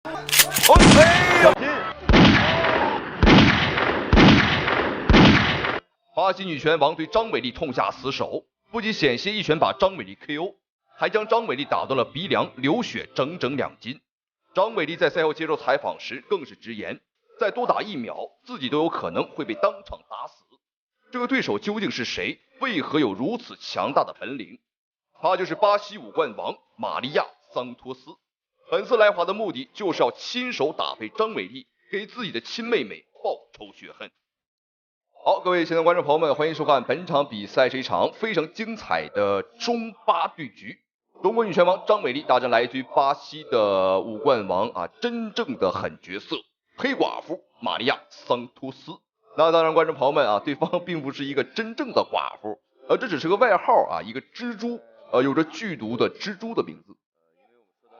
哦，哎呀！巴西女拳王对张伟丽痛下死手，不仅险些一拳把张伟丽 KO， 还将张伟丽打断了鼻梁，流血整整2斤。张伟丽在赛后接受采访时更是直言，再多打1秒，自己都有可能会被当场打死。这个对手究竟是谁？为何有如此强大的本领？他就是巴西5冠王玛利亚·桑托斯。本次来华的目的就是要亲手打败张伟丽，给自己的亲妹妹报仇雪恨。好，各位现场观众朋友们，欢迎收看本场比赛，是一场非常精彩的中巴对局。中国女拳王张伟丽大战来自于巴西的5冠王啊，真正的狠角色黑寡妇玛利亚·桑托斯。那当然，观众朋友们啊，对方并不是一个真正的寡妇，这只是个外号啊，一个蜘蛛，有着剧毒的蜘蛛的名字。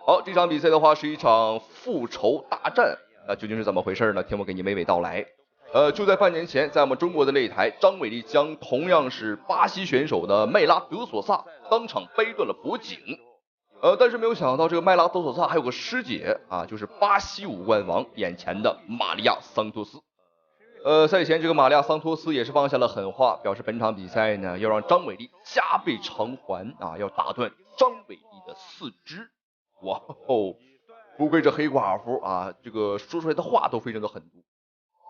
好，这场比赛的话是一场复仇大战，究竟是怎么回事呢？听我给你娓娓道来。就在半年前，在我们中国的擂台，张伟丽将同样是巴西选手的麦拉德索萨当场掰断了脖颈。但是没有想到，这个麦拉德索萨还有个师姐啊，就是巴西5冠王眼前的玛利亚·桑托斯。赛前这个玛利亚·桑托斯也是放下了狠话，表示本场比赛呢要让张伟丽加倍偿还啊，要打断张伟丽的4肢。哇哦，不愧这黑寡妇啊，这个说出来的话都非常的狠毒。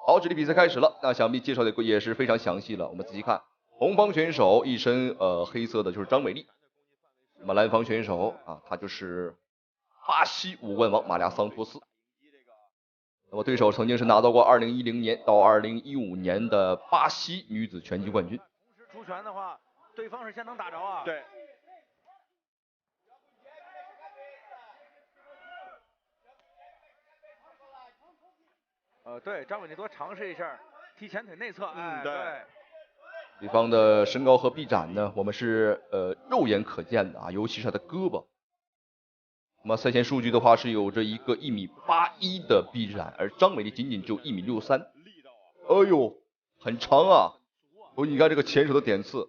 好，这里比赛开始了，那想必介绍的也是非常详细了。我们仔细看，红方选手一身黑色的就是张伟丽，那么蓝方选手啊，他就是巴西5冠王玛利亚·桑托斯。那么对手曾经是拿到过2010年到2015年的巴西女子拳击冠军。同时出拳的话，对方是先能打着啊。对。对，张伟丽多尝试一下踢前腿内侧，对。对方的身高和臂展呢，我们是肉眼可见的啊，尤其是他的胳膊。那么赛前数据的话是有着一个1.81米的臂展，而张伟丽仅仅就1.63米。哎呦，很长啊！你看这个前手的点刺。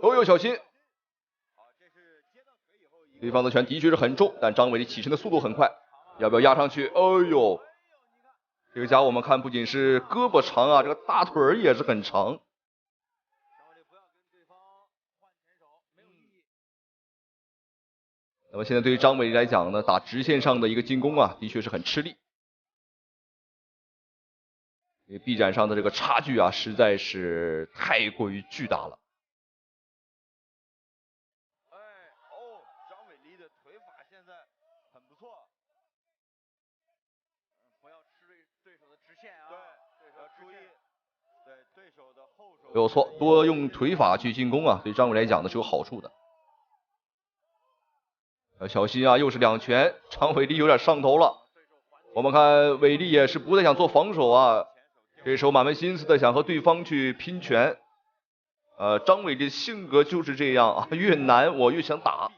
哦呦，小心！对方的拳的确是很重，但张伟丽起身的速度很快，要不要压上去？哎呦，这个家伙我们看不仅是胳膊长啊，这个大腿也是很长。那么现在对于张伟丽来讲呢，打直线上的一个进攻啊，的确是很吃力。因为臂展上的这个差距啊，实在是太过于巨大了。张伟丽的腿法现在很不错。不要吃对手的直线啊。对，对手注意。对，对手的后手。没有错，多用腿法去进攻啊，对张伟丽来讲呢是有好处的。小心啊，又是2拳，张伟丽有点上头了。我们看伟丽也是不再想做防守啊，这时候满门心思的想和对方去拼拳。张伟丽的性格就是这样啊，越难我越想打。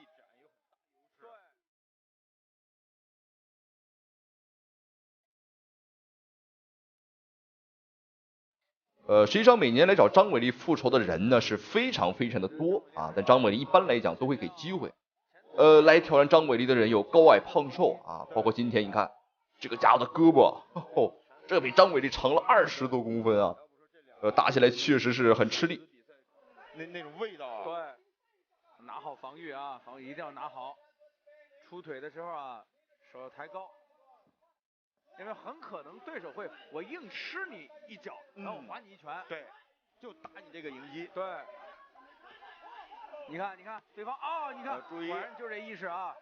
实际上每年来找张伟丽复仇的人呢是非常非常的多啊，但张伟丽一般来讲都会给机会。来挑战张伟丽的人有高矮胖瘦啊，包括今天你看这个家伙的胳膊，这比张伟丽长了20多公分啊，打起来确实是很吃力。那种味道啊。对，拿好防御啊，防御一定要拿好。出腿的时候啊，手要抬高，因为很可能对手会我硬吃你一脚，然后我还你一拳。对，就打你这个迎击。对。你看，对方哦，你看，注意，果然就这意识啊。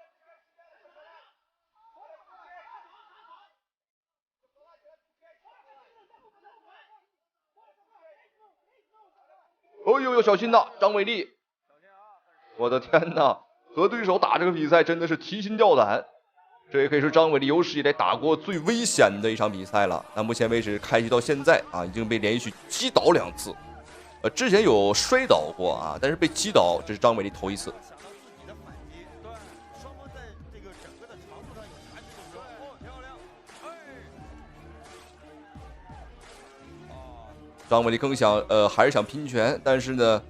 哦呦呦，小心呐，张伟丽！我的天呐，和对手打这个比赛真的是提心吊胆。这也可以说张伟丽有史以来打过最危险的一场比赛了。那目前为止开局到现在啊，已经被连续击倒2次。之前有摔倒过啊，但是被击倒这是张伟丽头一次。张伟丽更想还是想拼拳，但是呢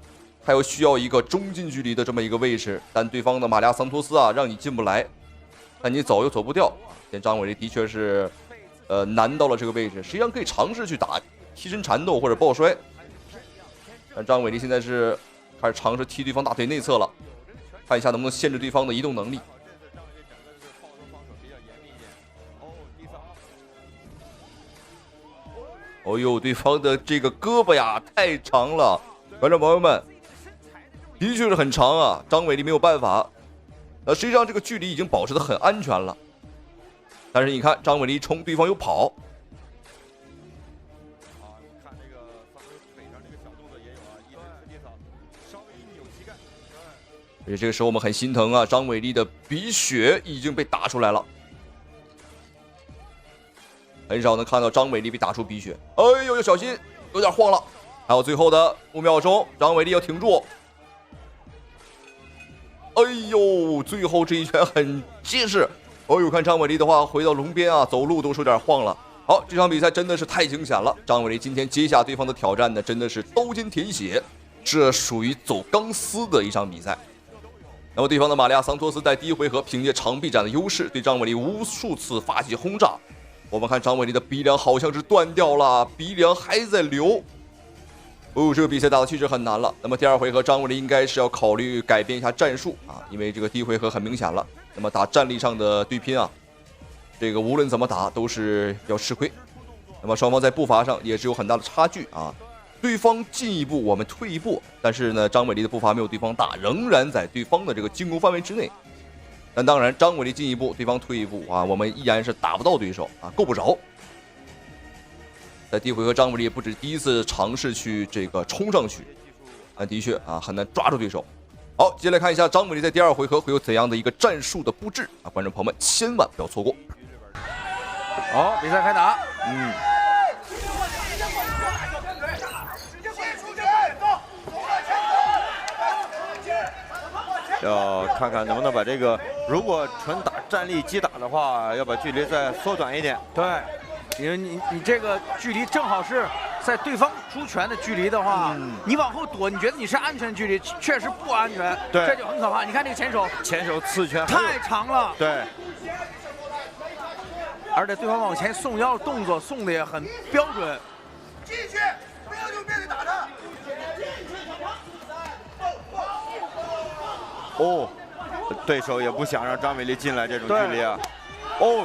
他又需要一个中近距离的这么一个位置，但对方的马利亚桑托斯啊，让你进不来，但你走又走不掉。现在张伟丽的确是，难到了这个位置，实际上可以尝试去打踢身缠斗或者抱摔，但张伟丽现在是开始尝试踢对方大腿内侧了，看一下能不能限制对方的移动能力。哦呦，对方的这个胳膊呀太长了，观众朋友们，的确是很长啊，张伟丽没有办法。实际上这个距离已经保持得很安全了，但是你看张伟丽冲，对方又跑。看这个桑托斯腿上这个小动作也有啊，一直地扫，稍微一扭膝盖。而且这个时候我们很心疼啊，张伟丽的鼻血已经被打出来了。很少能看到张伟丽被打出鼻血，哎呦，要小心，有点晃了。还有最后的5秒钟，张伟丽要挺住。哎呦，最后这一拳很结实。哦呦，看张伟丽的话，回到笼边啊，走路都是有点晃了。好，这场比赛真的是太惊险了。张伟丽今天接下对方的挑战呢，真的是刀尖舔血，这属于走钢丝的一场比赛。那么对方的马利亚桑托斯在第一回合凭借长臂展的优势，对张伟丽无数次发起轰炸。我们看张伟丽的鼻梁好像是断掉了，鼻梁还在流。哦，这个比赛打的确实很难了。那么第二回合，张伟丽应该是要考虑改变一下战术啊，因为这个第一回合很明显了。那么打战力上的对拼啊，这个无论怎么打都是要吃亏。那么双方在步伐上也是有很大的差距啊，对方进一步，我们退一步。但是呢，张伟丽的步伐没有对方大，仍然在对方的这个进攻范围之内。但当然，张伟丽进一步，对方退一步啊，我们依然是打不到对手啊，够不着。在第一回合，张伟丽也不止第一次尝试去这个冲上去，但的确啊很难抓住对手。好，接下来看一下张伟丽在第二回合会有怎样的一个战术的布置啊，观众朋友们千万不要错过。好，比赛开打。要看看能不能把这个，如果纯打站立击打的话，要把距离再缩短一点。对，因为你这个距离正好是在对方出拳的距离的话，你往后躲，你觉得你是安全距离，确实不安全，对，这就很可怕。你看这个前手刺拳太长了，对，而且对方往前送腰的动作送的也很标准。继续，不要就面对打他。哦，对手也不想让张伟丽进来这种距离啊。哦，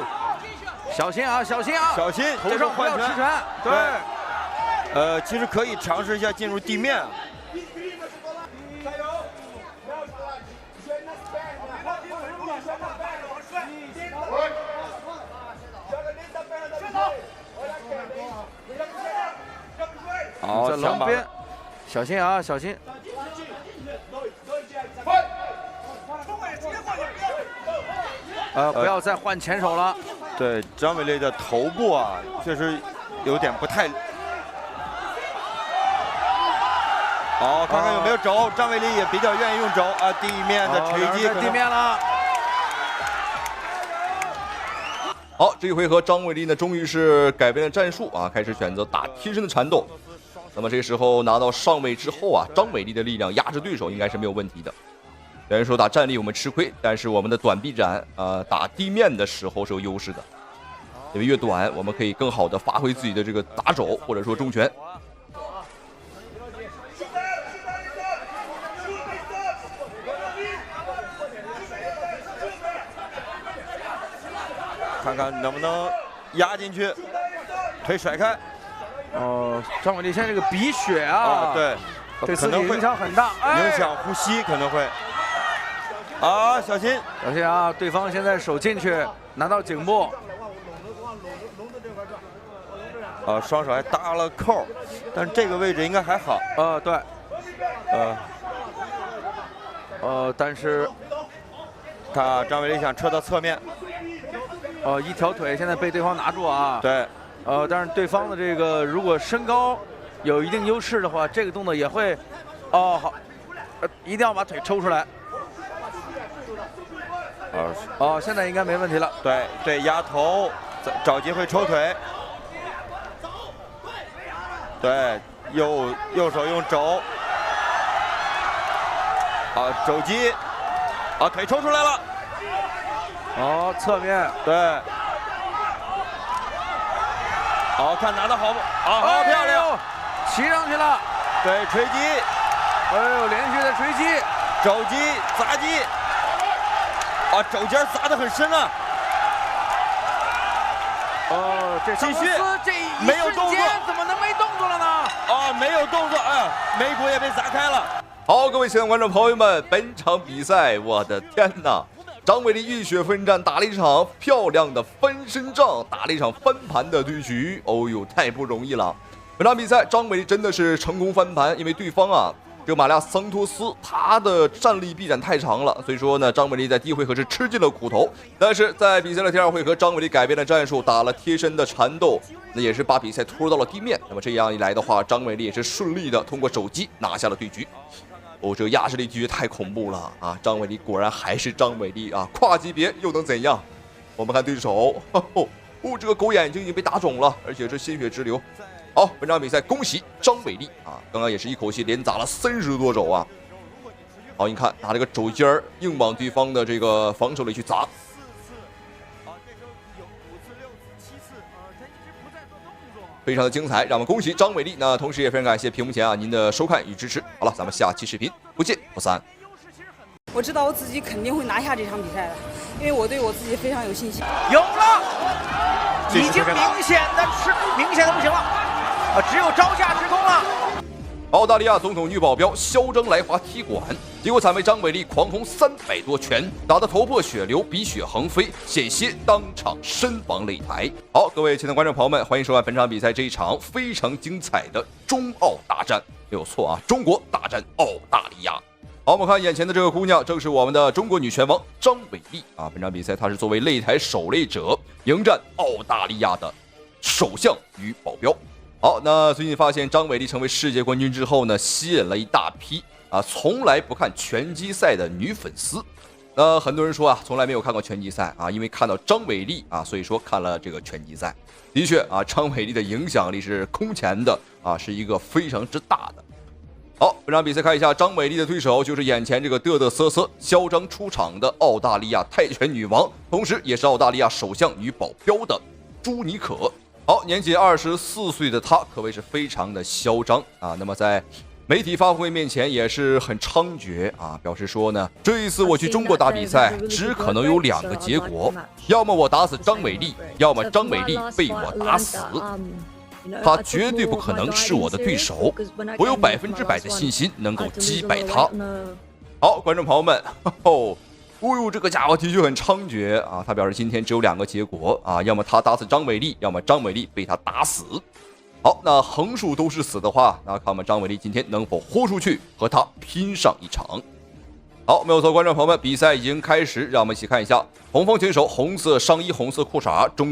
小心啊，小心啊，小心，头上不要吃拳。对，其实可以尝试一下进入地面。好，在笼边，小心啊，小心。不要再换前手了。对，张伟丽的头部啊，确实有点不太。好，看看有没有肘。张伟丽也比较愿意用肘啊，地面的锤击。地面了。好，这一回合张伟丽呢，终于是改变了战术啊，开始选择打贴身的缠斗。那么这时候拿到上位之后啊，张伟丽的力量压制对手应该是没有问题的。有人说打站立我们吃亏，但是我们的短臂斩打地面的时候是有优势的，因为越短我们可以更好的发挥自己的这个打肘或者说重拳。看看能不能压进去，腿甩开。张伟丽现在这个鼻血啊，对，对自己影响很大，影响呼吸可能会。啊，小心，小心啊！对方现在手进去拿到颈部，双手还搭了扣，但是这个位置应该还好。对，但是看张伟丽想撤到侧面，一条腿现在被对方拿住啊。对，但是对方的这个如果身高有一定优势的话，这个动作也会，好，一定要把腿抽出来。现在应该没问题了。对，压头，找机会抽腿。对，右手用肘。肘击，腿抽出来了。侧面对。看拿的好不？好漂亮，骑上去了。对，锤击。连续的锤击，肘击，砸击。肘尖砸得很深啊。这继续，这一没有动作，怎么能没动作了呢？没有动作，眉骨也被砸开了。好，各位亲爱的观众朋友们，本场比赛，我的天哪！张伟丽浴血奋战，打了一场漂亮的翻身仗，打了一场翻盘的对局。哦呦，太不容易了！本场比赛，张伟丽真的是成功翻盘，因为对方这个马利亚桑托斯他的战力臂展太长了，所以说呢，张伟丽在第一回合是吃尽了苦头。但是在比赛的第二回合，张伟丽改变了战术，打了贴身的缠斗，那也是把比赛拖到了地面。那么这样一来的话，张伟丽也是顺利的通过肘击拿下了对局。这个压制力局太恐怖了啊！张伟丽果然还是张伟丽啊，跨级别又能怎样？我们看对手，这个狗眼睛已经被打肿了，而且是鲜血直流。好，本场比赛恭喜张伟丽啊！刚刚也是一口气连砸了30多肘啊！好，你看拿这个肘尖儿硬往对方的这个防守里去砸。非常的精彩，让我们恭喜张伟丽。那同时也非常感谢屏幕前您的收看与支持。好了，咱们下期视频不见不散。我知道我自己肯定会拿下这场比赛的，因为我对我自己非常有信心。有了，已经明显的不行了，只有招架之功了。澳大利亚总统女保镖嚣张来华踢馆，结果惨被张伟丽狂轰300多拳，打得头破血流，鼻血横飞，险些当场身亡擂台。好，各位亲爱的观众朋友们，欢迎收看本场比赛这一场非常精彩的中澳大战。没有错啊，中国大战澳大利亚。好，我们看眼前的这个姑娘，正是我们的中国女拳王张伟丽啊。本场比赛她是作为擂台狩猎者迎战澳大利亚的首相与保镖。好，那最近发现张伟丽成为世界冠军之后呢，吸引了一大批从来不看拳击赛的女粉丝。很多人说从来没有看过拳击赛因为看到张伟丽所以说看了这个拳击赛。的确张伟丽的影响力是空前的是一个非常之大的。好，本场比赛看一下，张伟丽的对手就是眼前这个嘚嘚瑟瑟、嚣张出场的澳大利亚泰拳女王，同时也是澳大利亚首相女保镖的朱妮可。好，年仅24岁的她可谓是非常的嚣张那么在媒体发布会面前也是很猖獗表示说呢，这一次我去中国打比赛，只可能有2个结果，要么我打死张伟丽，要么张伟丽被我打死。他绝对不可能是我的对手，我有100%的信心能够击败他。好，观众朋友们，这个家伙的确很猖獗他表示今天只有2个结果要么他打死张伟丽，要么张伟丽被他打死。好，那横竖都是死的话，那看我们张伟丽今天能否豁出去和他拼上一场。好，没有错，观众朋友们，比赛已经开始，让我们一起看一下红方选手红色上衣红色裤衩中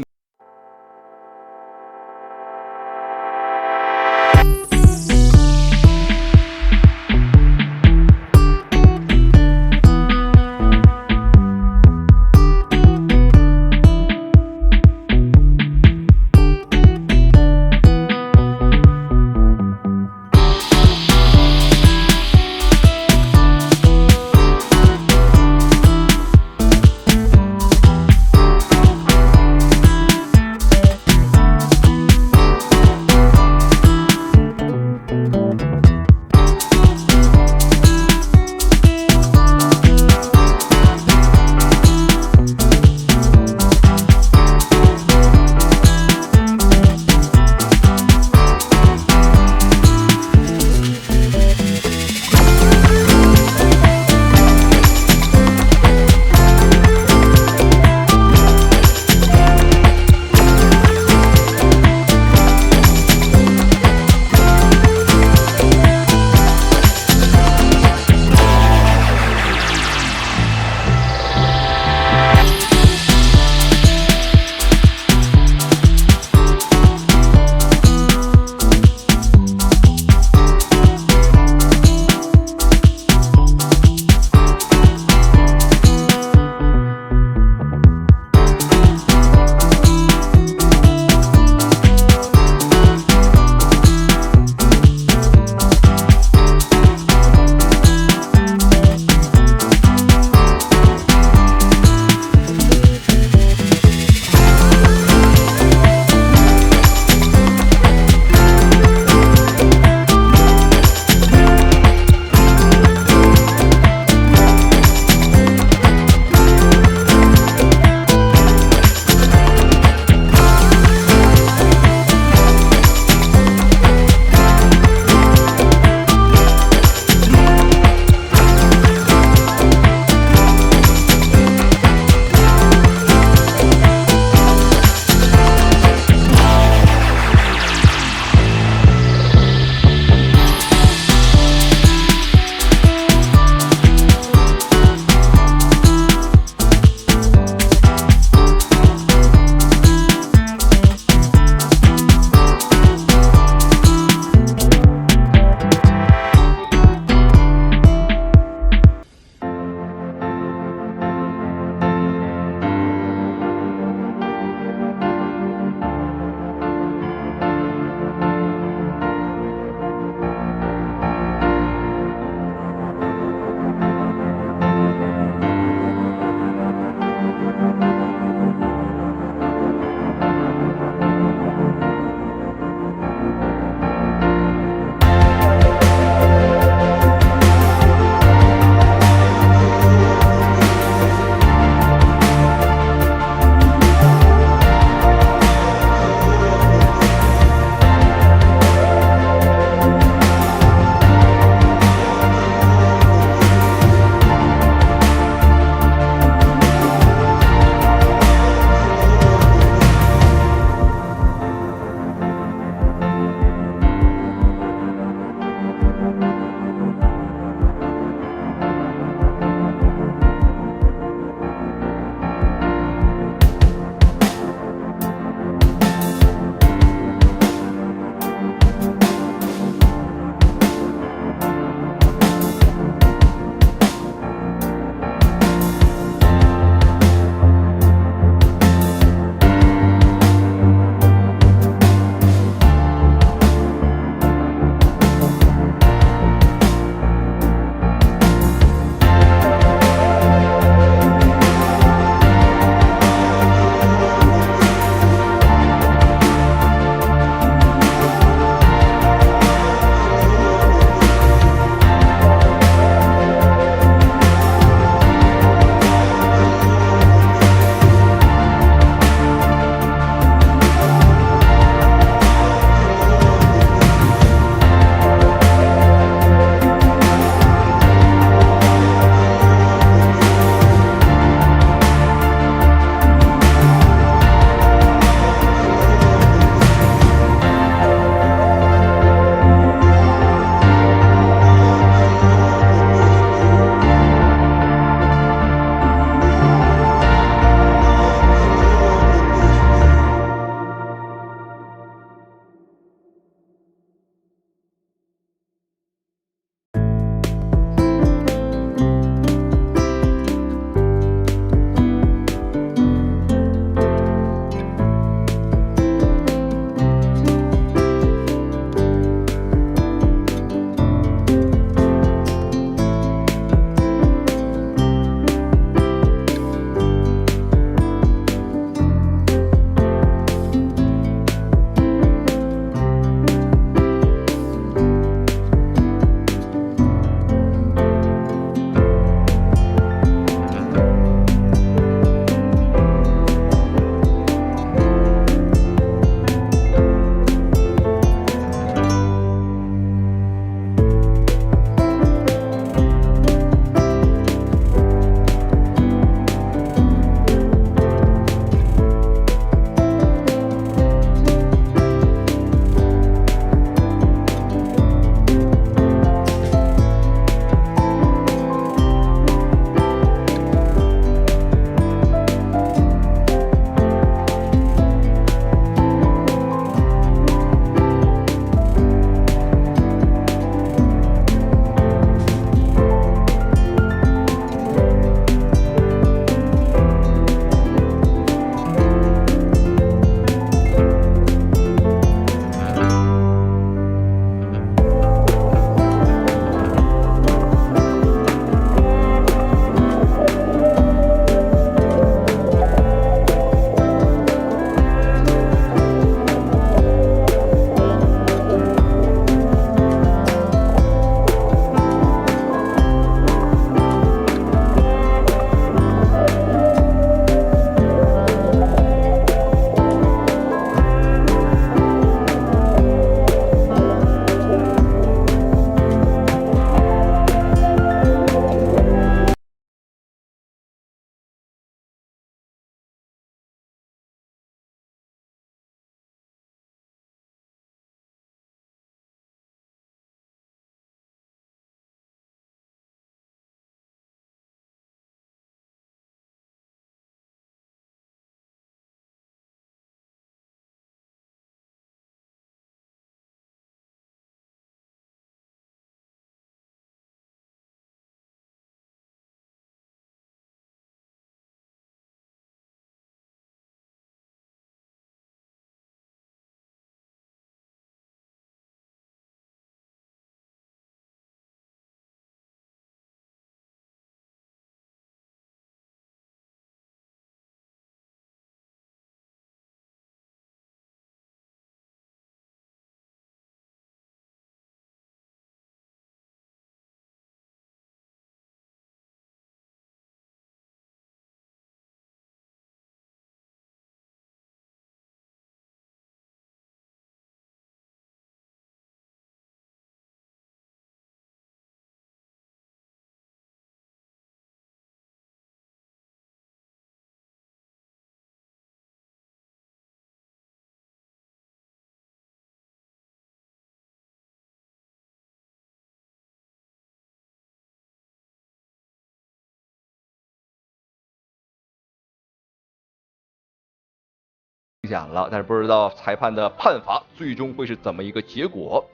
显了，但是不知道裁判的判罚最终会是怎么一个结果。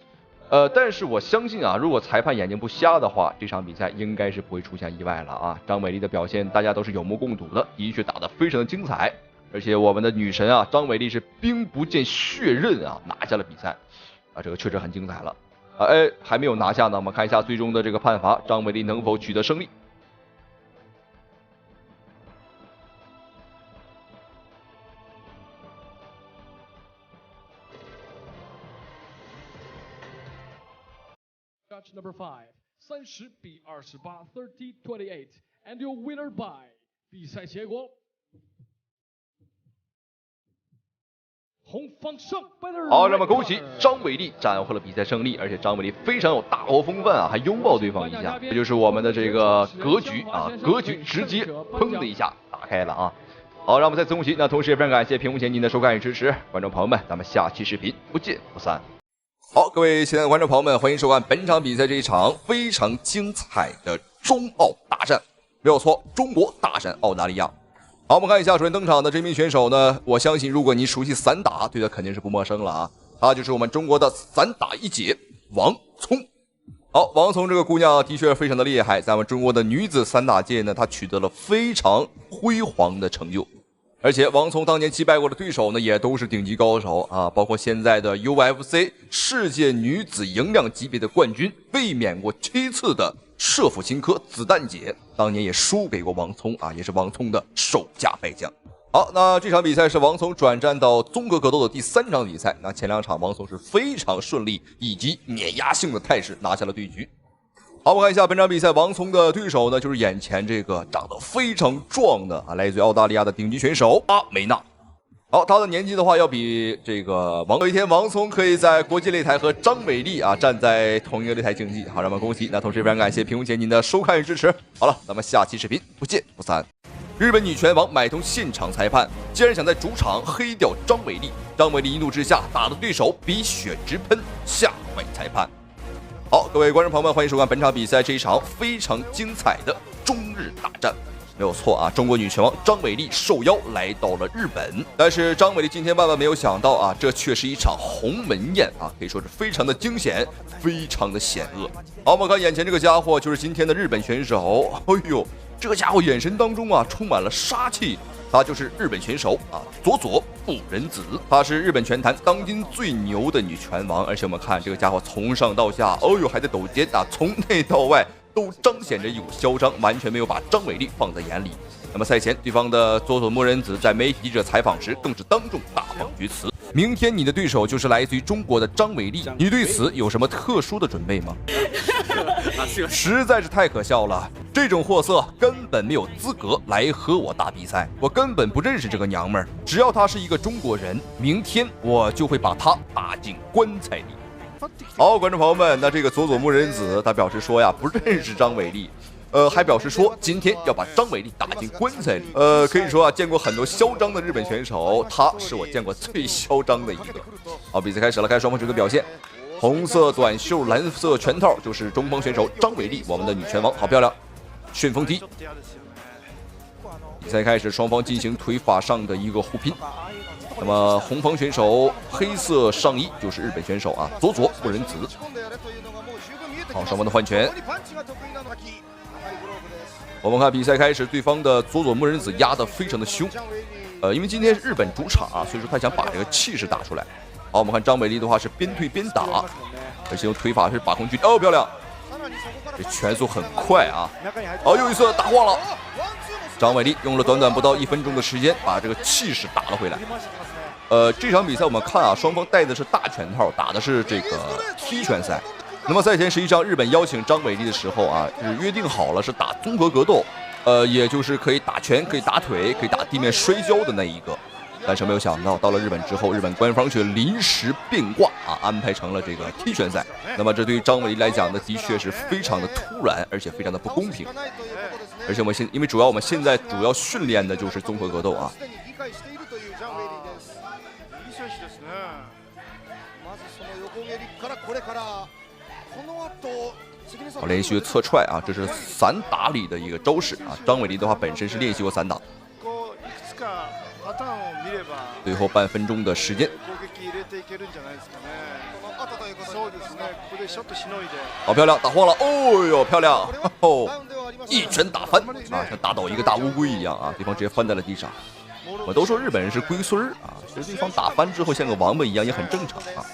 但是我相信啊，如果裁判眼睛不瞎的话，这场比赛应该是不会出现意外了啊。张伟丽的表现大家都是有目共睹的，的确打得非常的精彩，而且我们的女神啊张伟丽是兵不见血刃啊拿下了比赛啊，这个确实很精彩了。还没有拿下呢，我们看一下最终的这个判罚，张伟丽能否取得胜利。Judge number 5, 30比28 30-28 and your winner by 比赛结果红方胜。好，让我们恭喜张伟丽斩获了比赛胜利，而且张伟丽非常有大国风范啊，还拥抱对方一下，这就是我们的这个格局啊，格局直接砰的一下打开了啊。好，让我们再次恭喜，那同时也非常感谢屏幕前您的收看与支持，观众朋友们，咱们下期视频不见不散。好，各位亲爱的观众朋友们，欢迎收看本场比赛这一场非常精彩的中澳大战，没有错，中国大战澳大利亚。好，我们看一下首先登场的这名选手呢，我相信如果您熟悉散打，对他肯定是不陌生了啊，他就是我们中国的散打一姐王聪。好，王聪这个姑娘的确非常的厉害，在我们中国的女子散打界呢，她取得了非常辉煌的成就。而且王聪当年击败过的对手呢，也都是顶级高手啊，包括现在的 UFC 世界女子营量级别的冠军，卫冕过7次的舍甫琴科子弹姐，当年也输给过王聪啊，也是王聪的手下败将。好，那这场比赛是王聪转战到综合格斗的第3场比赛，那前2场王聪是非常顺利以及碾压性的态势拿下了对局。好，我们看一下本场比赛，王聪的对手呢，就是眼前这个长得非常壮的啊，来自于澳大利亚的顶级选手阿梅纳。好，他的年纪的话要比这个有一天王聪可以在国际擂台和张伟丽啊站在同一个擂台竞技。好，让我们恭喜。那同时非常感谢屏幕前您的收看与支持。好了，咱们下期视频不见不散。日本女拳王买通现场裁判，竟然想在主场黑掉张伟丽，张伟丽一怒之下打的对手鼻血直喷，吓坏裁判。好，各位观众朋友们，欢迎收看本场比赛这一场非常精彩的中日大战。没有错啊，中国女拳王张伟丽受邀来到了日本，但是张伟丽今天万万没有想到啊，这却是一场鸿门宴啊，可以说是非常的惊险，非常的险恶。好，我们看眼前这个家伙就是今天的日本选手，哎呦，这个家伙眼神当中啊充满了杀气。他就是日本选手啊，佐佐木仁子，她是日本拳坛当今最牛的女拳王，而且我们看这个家伙从上到下，哦呦还在抖肩啊，从内到外都彰显着一股嚣张，完全没有把张伟丽放在眼里。那么赛前，对方的佐佐木仁子在媒体记者采访时，更是当众大放厥词。明天你的对手就是来自于中国的张伟丽，你对此有什么特殊的准备吗？实在是太可笑了，这种货色根本没有资格来和我打比赛，我根本不认识这个娘们儿，只要她是一个中国人，明天我就会把她打进棺材里。好，观众朋友们，那这个佐佐木仁子他表示说呀，不认识张伟丽，还表示说今天要把张伟丽打进棺材里。可以说啊，见过很多嚣张的日本选手，他是我见过最嚣张的一个。好，比赛开始了，看双方选手表现。红色短袖，蓝色拳套，就是中方选手张伟丽，我们的女拳王，好漂亮，旋风踢。比赛开始，双方进行腿法上的一个互拼。那么红方选手黑色上衣就是日本选手啊，佐佐木仁子。好，双方的换拳。我们看比赛开始，对方的佐佐木仁子压得非常的凶。因为今天是日本主场啊，所以说他想把这个气势打出来。好，我们看张伟丽的话是边退边打，而且用腿法是把控距离，哦，漂亮，这拳速很快啊！哦，又一次打晃了。张伟丽用了短短不到1分钟的时间，把这个气势打了回来。这场比赛我们看啊，双方戴的是大拳套，打的是这个踢拳赛。那么赛前实际上日本邀请张伟丽的时候啊，是约定好了是打综合格斗，也就是可以打拳、可以打腿、可以打地面摔跤的那一个。但是没有想到，到了日本之后，日本官方却临时变卦啊，安排成了这个踢拳赛。那么这对于张伟丽来讲呢，的确是非常的突然，而且非常的不公平。而且因为我们现在主要训练的就是综合格斗啊。好，连续侧踹啊，这是散打里的一个招式啊。张伟丽的话本身是练习过散打。最后半分钟的时间，好漂亮，打晃了，哦呦，漂亮，哦，一拳打翻啊，像打倒一个大乌龟一样啊，对方直接翻在了地上。我都说日本人是龟孙儿啊，其实对方打翻之后像个王八一样也很正常啊。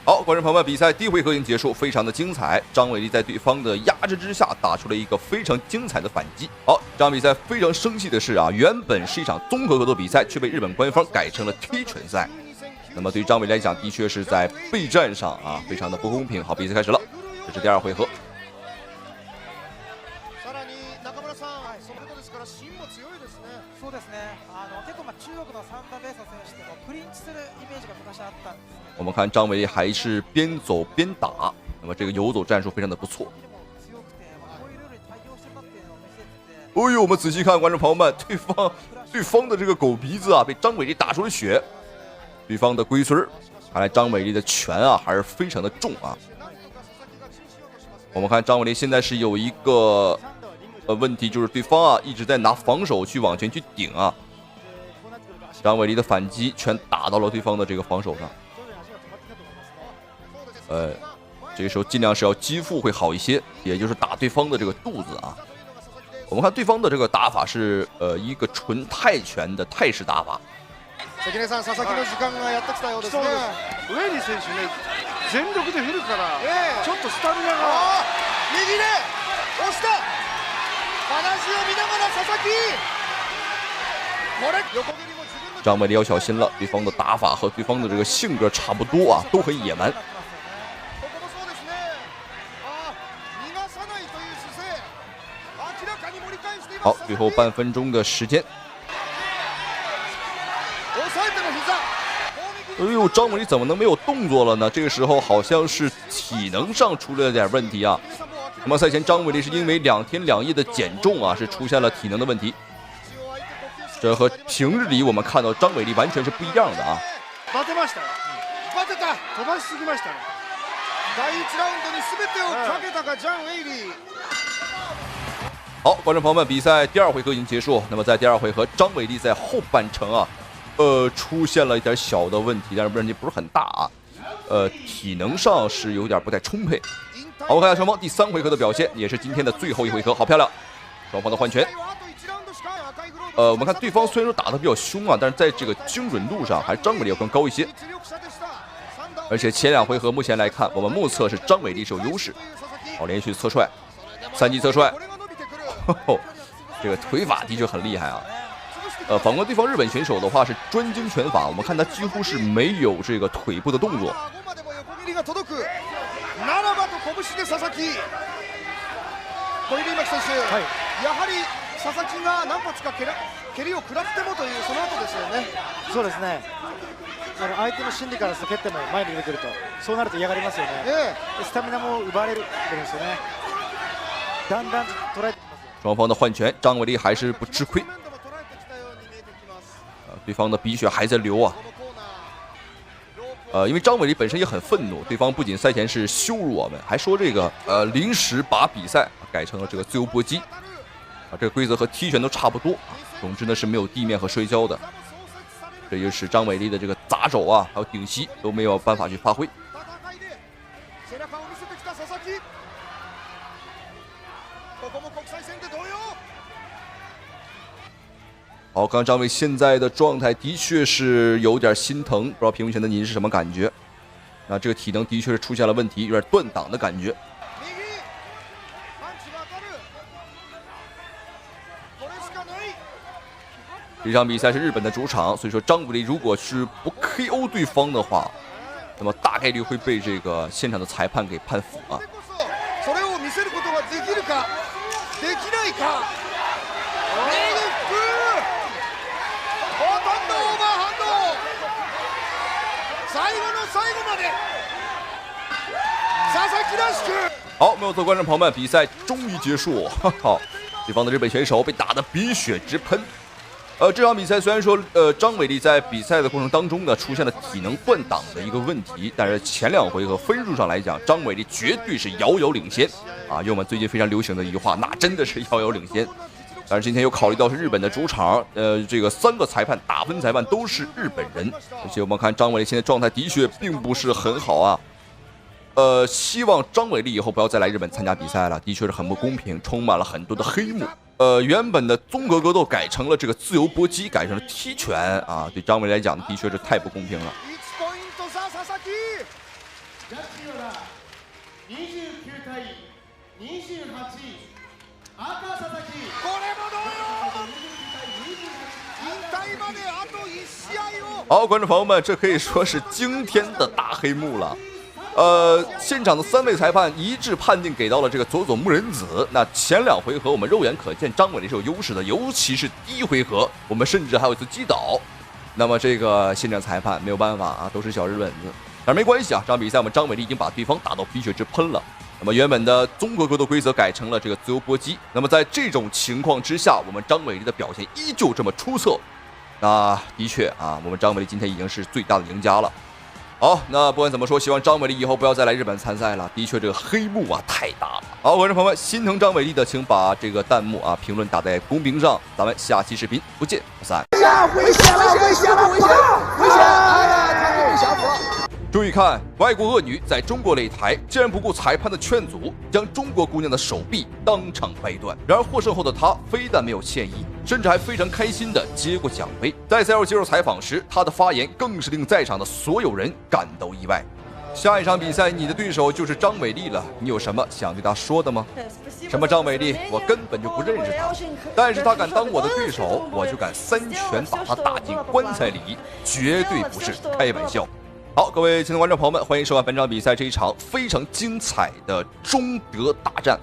好，观众朋友们，比赛第一回合已经结束，非常的精彩。张伟丽在对方的压制之下，打出了一个非常精彩的反击。好，这场比赛非常生气的是啊，原本是一场综合格斗比赛，却被日本官方改成了踢拳赛。那么对于张伟丽来讲，的确是在备战上啊，非常的不公平。好，比赛开始了，这是第二回合。我们看张伟丽还是边走边打，那么这个游走战术非常的不错。哦呦，我们仔细看，观众朋友们，对方的这个狗鼻子啊，被张伟丽打出了血。对方的龟孙儿，看来张伟丽的拳啊还是非常的重啊。我们看张伟丽现在是有一个问题，就是对方啊一直在拿防守去往前去顶啊。张伟丽的反击全打到了对方的这个防守上。这个时候尽量是要击腹会好一些，也就是打对方的这个肚子啊。我们看对方的这个打法是一个纯泰拳的泰式打法。関根さん、佐々木の時間がやってきたようですね。ウェリー選手ね、全力で振るから、ちょっとスタミナが。右で押した。話を見ながら佐々木。これ横蹴りも自分の。张伟丽要小心了，对方的打法和对方的这个性格差不多啊，都很野蛮。好，最后半分钟的时间。哎呦，张伟丽怎么能没有动作了呢？这个时候好像是体能上出了点问题啊。那么赛前张伟丽是因为2天2夜的减重啊，是出现了体能的问题。这和平日里我们看到张伟丽完全是不一样的啊。バテました。バテた。飛ばしすぎましたね。第1ラウンドに全てをかけたかジャン・ウェイリー。好，观众朋友们，比赛第二回合已经结束。那么在第二回合，张伟丽在后半程啊。出现了一点小的问题，但是问题不是很大啊。体能上是有点不太充沛。好，我看一下双方第3回合的表现，也是今天的最后一回合，好漂亮！双方的换拳。我们看对方虽然说打得比较凶啊，但是在这个精准度上还是张伟丽要更高一些。而且前2回合目前来看，我们目测是张伟丽是有优势。好，连续侧踹，3级侧踹，这个腿法的确很厉害啊。反观对方日本选手的话是专精拳法，我们看他几乎是没有这个腿部的动作。佐々木が何発か蹴りを食らってもというその後ですよね。そうですね。相手の心理からすると蹴っても前に出てくると、そうなると嫌がりますよね。スタミナも奪われるんですよね。だんだん捉えてきます。双方的换拳，张伟丽还是不吃亏。对方的鼻血还在流啊。因为张伟丽本身也很愤怒，对方不仅赛前是羞辱我们，还说这个临时把比赛改成了这个自由搏击。这个规则和踢拳都差不多啊。总之呢是没有地面和摔跤的，这就使张伟丽的这个砸肘啊，还有顶膝都没有办法去发挥。好，刚刚张伟现在的状态的确是有点心疼，不知道屏幕前的您是什么感觉？那这个体能的确是出现了问题，有点断档的感觉。这场比赛是日本的主场，所以说张伟丽如果是不 KO 对方的话，那么大概率会被这个现场的裁判给判负啊。好，没有错，观众朋友们，比赛终于结束。好，对方的日本选手被打得鼻血直喷。这场比赛虽然说张伟丽在比赛的过程当中呢出现了体能断档的一个问题，但是前2回合分数上来讲，张伟丽绝对是遥遥领先啊！用我们最近非常流行的一句话，那真的是遥遥领先。但是今天又考虑到是日本的主场，这个3个裁判打分裁判都是日本人，而且我们看张伟丽现在状态的确并不是很好啊。希望张伟丽以后不要再来日本参加比赛了，的确是很不公平，充满了很多的黑幕。原本的综合格斗改成了这个自由搏击，改成了踢拳啊，对张伟丽来讲的确是太不公平了。好，观众朋友们，这可以说是惊天的大黑幕了。现场的3位裁判一致判定给到了这个佐佐木仁子。那前2回合我们肉眼可见张伟丽是有优势的，尤其是第1回合，我们甚至还有一次击倒。那么这个现场裁判没有办法啊，都是小日本子，但是没关系啊，这场比赛我们张伟丽已经把对方打到鼻血之喷了。那么原本的综合格斗规则改成了这个自由搏击。那么在这种情况之下，我们张伟丽的表现依旧这么出色。那的确啊，我们张伟丽今天已经是最大的赢家了。好，那不管怎么说，希望张伟丽以后不要再来日本参赛了。的确，这个黑幕啊太大了。好，观众朋友们，心疼张伟丽的，请把这个弹幕啊评论打在公屏上。咱们下期视频不见不散。危险了！危险了！危险！哎呀，他被降服了。注意看，外国恶女在中国擂台竟然不顾裁判的劝阻，将中国姑娘的手臂当场掰断。然而获胜后的她非但没有歉意，甚至还非常开心地接过奖杯。在赛后接受采访时，她的发言更是令在场的所有人感到意外。下一场比赛，你的对手就是张伟丽了，你有什么想对她说的吗？什么张伟丽，我根本就不认识她，但是她敢当我的对手，我就敢3拳把她打进棺材里，绝对不是开玩笑。好，各位亲爱的观众朋友们，欢迎收看本场比赛这一场非常精彩的中德大战。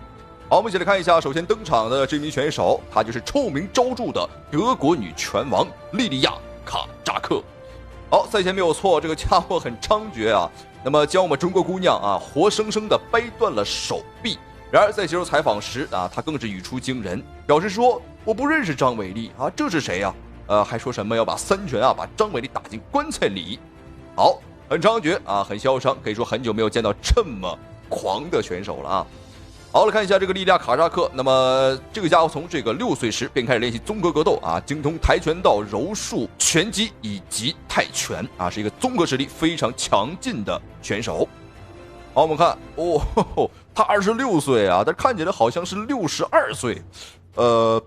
好，我们一起来看一下，首先登场的这名选手，她就是臭名昭著的德国女拳王莉莉娅·卡扎克。好，赛前没有错，这个家伙很猖獗啊，那么将我们中国姑娘啊活生生的掰断了手臂。然而在接受采访时啊，她更是语出惊人，表示说我不认识张伟丽啊，这是谁呀？还说什么要把3拳啊把张伟丽打进棺材里。好。很猖獗啊，很嚣张，可以说很久没有见到这么狂的选手了啊。好了，看一下这个莉莉娅·卡扎克，那么这个家伙从这个6岁时便开始练习综合格斗啊，精通跆拳道、柔术、拳击以及泰拳啊，是一个综合实力非常强劲的选手。好，我们看哦，他26岁啊，但看起来好像是62岁。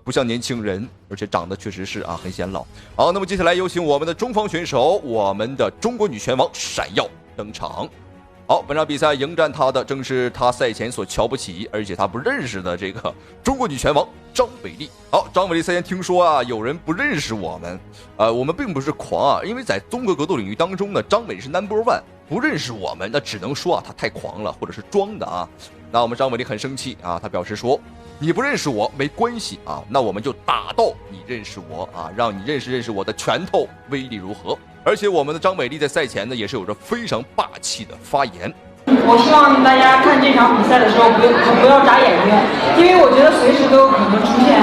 不像年轻人，而且长得确实是啊很显老。好，那么接下来有请我们的中方选手，我们的中国女拳王闪耀登场。好，本场比赛迎战她的正是她赛前所瞧不起，而且她不认识的这个中国女拳王张伟丽。好，张伟丽赛前听说啊有人不认识我们，我们并不是狂啊，因为在综合格斗领域当中呢，张伟丽是 No.1，不认识我们那只能说啊她太狂了，或者是装的啊。那我们张伟丽很生气啊，她表示说。你不认识我没关系啊，那我们就打到你认识我啊，让你认识我的拳头威力如何。而且我们的张伟丽在赛前呢也是有着非常霸气的发言。我希望大家看这场比赛的时候不要眨眼睛，因为我觉得随时都有可能出现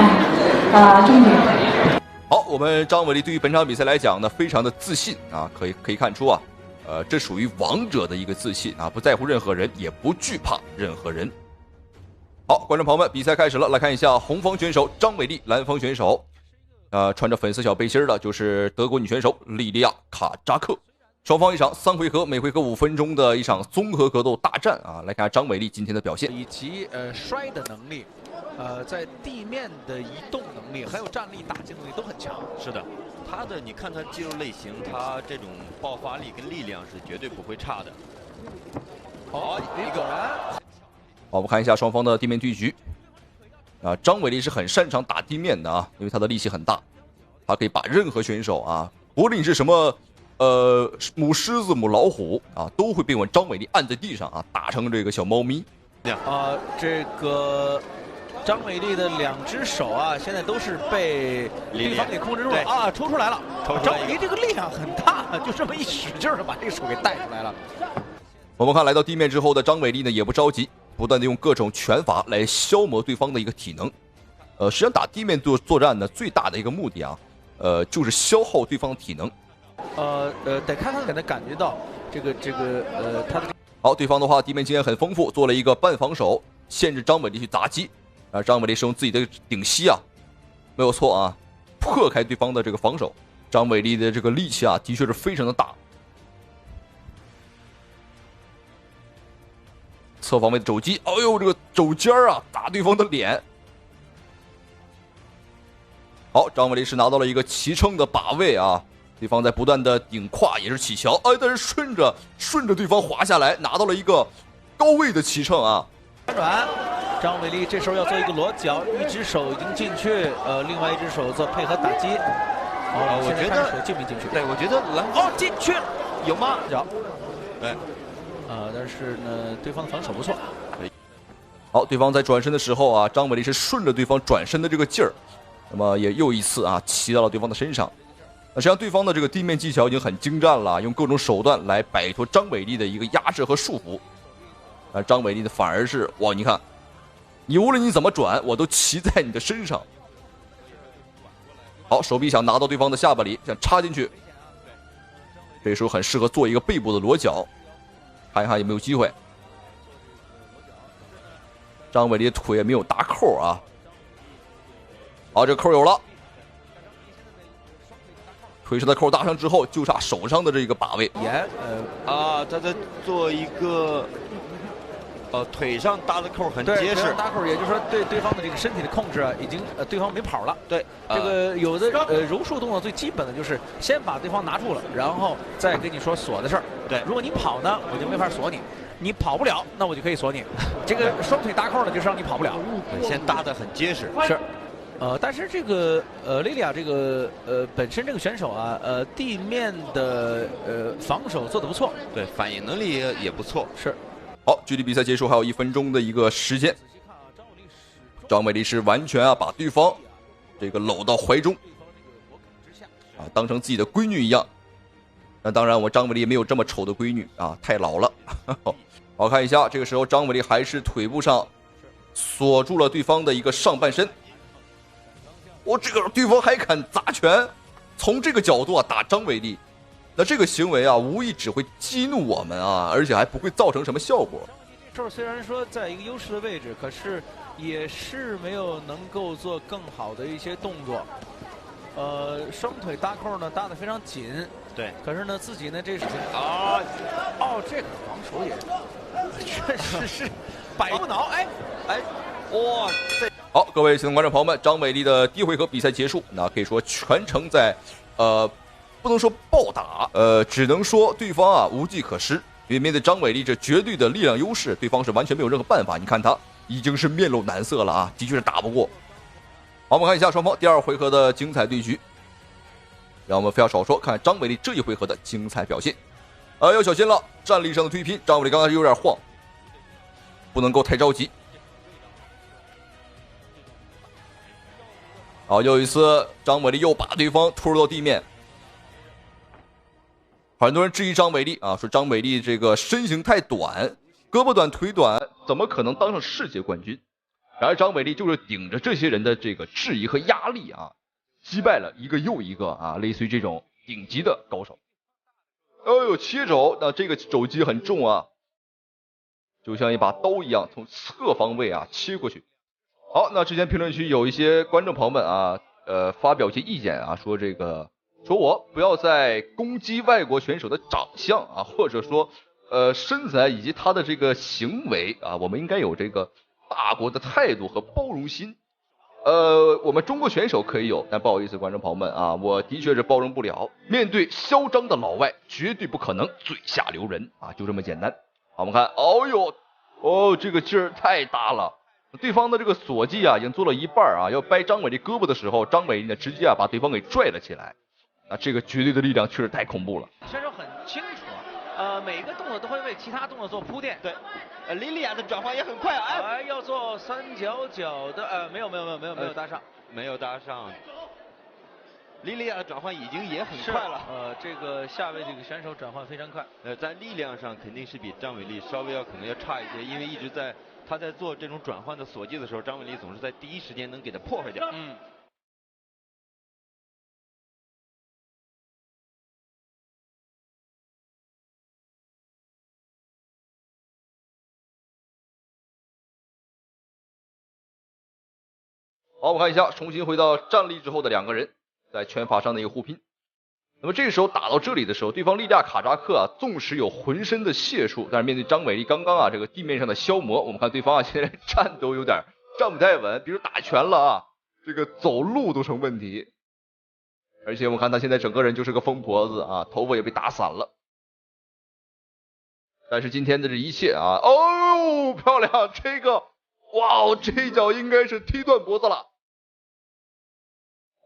终点。好，我们张伟丽对于本场比赛来讲呢非常的自信啊，可以看出啊，这属于王者的一个自信啊，不在乎任何人，也不惧怕任何人。好，观众朋友们，比赛开始了，来看一下红方选手张伟丽，蓝方选手，穿着粉色小背心的就是德国女选手莉莉娅·卡扎克。双方一场3回合，每回合5分钟的一场综合格斗大战啊！来看下张伟丽今天的表现，以及摔的能力，在地面的移动能力，还有站立打击能力都很强。是的，他的你看他肌肉类型，他这种爆发力跟力量是绝对不会差的。好，一个人。好，我们看一下双方的地面对局。张伟丽是很擅长打地面的啊，因为他的力气很大，他可以把任何选手啊，不论你是什么母狮子、母老虎啊，都会被我们张伟丽按在地上啊，打成这个小猫咪。这个张伟丽的2只手啊，现在都是被对方给控制住了啊，抽出来了。张伟丽这个力量很大，就这么一使劲儿，把这个手给带出来了。我们看来到地面之后的张伟丽呢，也不着急。不断的用各种拳法来消磨对方的一个体能，实际上打地面作战呢，最大的一个目的啊，就是消耗对方的体能。得看他能感觉到他的。好，对方的话地面经验很丰富，做了一个半防守，限制张伟丽去砸击。张伟丽是用自己的顶膝啊，没有错啊，破开对方的这个防守。张伟丽的这个力气啊，的确是非常的大。侧方位的肘击，哎呦，这个肘尖啊，打对方的脸。好，张伟丽是拿到了一个齐撑的把位啊。对方在不断的顶胯，也是起桥，但是顺着对方滑下来，拿到了一个高位的齐乘啊。反转，张伟丽这时候要做一个裸脚，一只手已经进去，另外一只手做配合打击。我觉得手进没进去？对，我觉得进去了，有吗？有。对，但是呢，对方的防守不错。好，对方在转身的时候啊，张伟丽是顺着对方转身的这个劲儿，那么也又一次啊骑到了对方的身上。实际上，对方的这个地面技巧已经很精湛了，用各种手段来摆脱张伟丽的一个压制和束缚。张伟丽的反而是哇，你看，你无论你怎么转，我都骑在你的身上。好，手臂想拿到对方的下巴里，想插进去，这时候很适合做一个背部的裸脚，看一看有没有机会。张伟丽的腿也没有搭扣啊。好，这个扣有了。腿上的扣搭上之后，就差手上的这个把位。他在做一个，腿上搭的扣很结实。搭扣，也就是说对方的这个身体的控制啊，已经对方没跑了。对，这个有的柔术动作最基本的就是先把对方拿住了，然后再跟你说锁的事儿。对，如果你跑呢，我就没法锁你；你跑不了，那我就可以锁你。这个双腿搭扣呢，就是让你跑不了。先搭得很结实。是。但是这个莉莉娅这个本身这个选手啊，地面的防守做得不错，对，反应能力也不错。是。好，距离比赛结束还有1分钟的一个时间，张伟丽是完全啊把对方这个搂到怀中，啊当成自己的闺女一样。那当然，我张伟丽没有这么丑的闺女啊，太老了。好，看一下，这个时候张伟丽还是腿部上锁住了对方的一个上半身。这个对方还敢砸拳，从这个角度啊打张伟丽，那这个行为啊无疑只会激怒我们啊，而且还不会造成什么效果。这虽然说在一个优势的位置，可是也是没有能够做更好的一些动作。双腿搭扣呢搭得非常紧，对，可是呢自己呢这是这个防守也确实是百不挠，哇，好，各位现场观众朋友们，张伟丽的第一回合比赛结束，那可以说全程在不能说暴打，只能说对方啊无计可施，因为面对张伟丽这绝对的力量优势，对方是完全没有任何办法。你看他已经是面露难色了啊，的确是打不过。好，我们看一下双方第2回合的精彩对局。让我们废话少说，看张伟丽这一回合的精彩表现。要小心了，站立上的推拼，张伟丽刚才有点晃，不能够太着急。好，又一次张伟丽又把对方拖入到地面。很多人质疑张伟丽啊，说张伟丽这个身形太短，胳膊短腿短，怎么可能当上世界冠军？然而张伟丽就是顶着这些人的这个质疑和压力啊，击败了一个又一个啊，类似于这种顶级的高手。切肘，那这个肘击很重啊，就像一把刀一样，从侧方位啊切过去。好，那之前评论区有一些观众朋友们啊，发表一些意见啊，说我不要再攻击外国选手的长相啊，或者说身材以及他的这个行为啊，我们应该有这个大国的态度和包容心。我们中国选手可以有，但不好意思，观众朋友们啊，我的确是包容不了。面对嚣张的老外，绝对不可能嘴下留人啊，就这么简单。好，我们看，这个劲儿太大了。对方的这个锁技啊，已经做了一半啊，要掰张伟丽胳膊的时候，张伟丽呢直接啊把对方给拽了起来。这个绝对的力量确实太恐怖了。选手很清楚，每个动作都会为其他动作做铺垫。对，莉莉娅的转换也很快啊，要做三角脚的，没有搭上，没有搭上。莉莉娅的转换已经也很快了。这个下位这个选手转换非常快。在力量上肯定是比张伟丽稍微可能要差一些，因为一直他在做这种转换的锁技的时候，张伟丽总是在第一时间能给他破坏掉。好，我们看一下，重新回到站立之后的两个人在拳法上的一个互拼。那么这个时候打到这里的时候，对方利亚卡扎克啊，纵使有浑身的解数，但是面对张伟丽刚刚啊这个地面上的消磨，我们看对方啊现在站都有点站不太稳，比如打拳了啊，这个走路都成问题。而且我们看他现在整个人就是个疯婆子啊，头发也被打散了。但是今天的这一切啊，哦，漂亮，这个，哇，这一脚应该是踢断脖子了。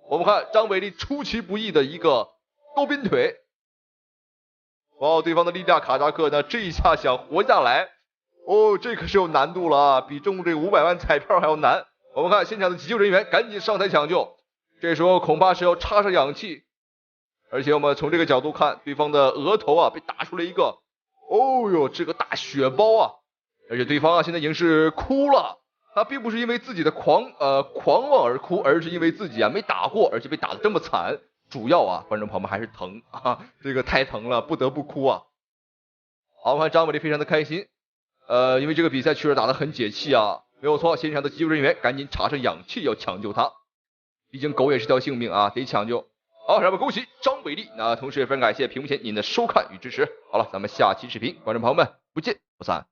我们看张伟丽出其不意的一个高鞭腿，哇，对方的利亚卡扎克呢，这一下想活下来，哦，这可是有难度了啊，比中这个500万彩票还要难。我们看现场的急救人员赶紧上台抢救，这时候恐怕是要插上氧气，而且我们从这个角度看，对方的额头啊被打出了一个。哦哟，这个大血包啊！而且对方啊现在已经是哭了，他并不是因为自己的狂妄而哭，而是因为自己啊没打过，而且被打得这么惨。主要啊，观众朋友们还是疼啊，这个太疼了，不得不哭啊。好，我看张伟丽非常的开心，因为这个比赛确实打得很解气啊，没有错。现场的急救人员赶紧插上氧气要抢救他，毕竟狗也是条性命啊，得抢救。好，让我们恭喜张伟丽，那同时也非常感谢屏幕前您的收看与支持。好了，咱们下期视频，观众朋友们不见不散。